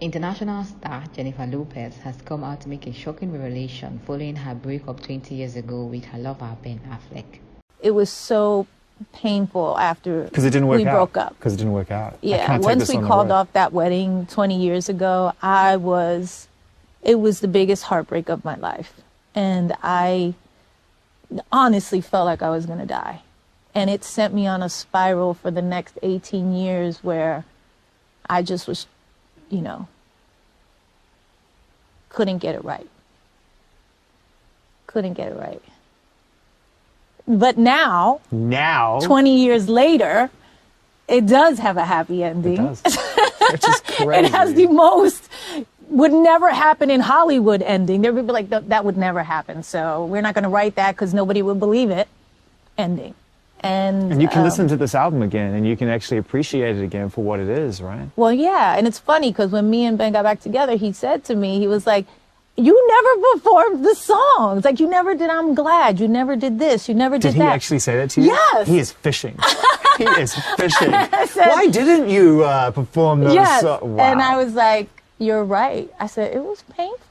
International star Jennifer Lopez has come out to make a shocking revelation following her breakup 20 years ago with her lover Ben Affleck. It was so painful after Because it didn't work we out. broke up. Because it didn't work out. Yeah, once we called off that wedding 20 years ago, it was the biggest heartbreak of my life. And I honestly felt like I was going to die. And it sent me on a spiral for the next 18 years where I just was, couldn't get it right. Couldn't get it right. But now, 20 years later, it does have a happy ending. It does. Which is crazy. It has the most would never happen in Hollywood ending. They would be like, that would never happen. So we're not going to write that because nobody would believe it ending. And you can listen to this album again and you can actually appreciate it again for what it is, right? Well, yeah. And it's funny because when me and Ben got back together, he said to me, he was like, you never performed the songs. Like, you never did I'm Glad. You never did this. You never did that. Did he actually say that to you? Yes. He is fishing. He is fishing. Why didn't you perform those songs? Wow. And I was like, you're right. I said, it was painful.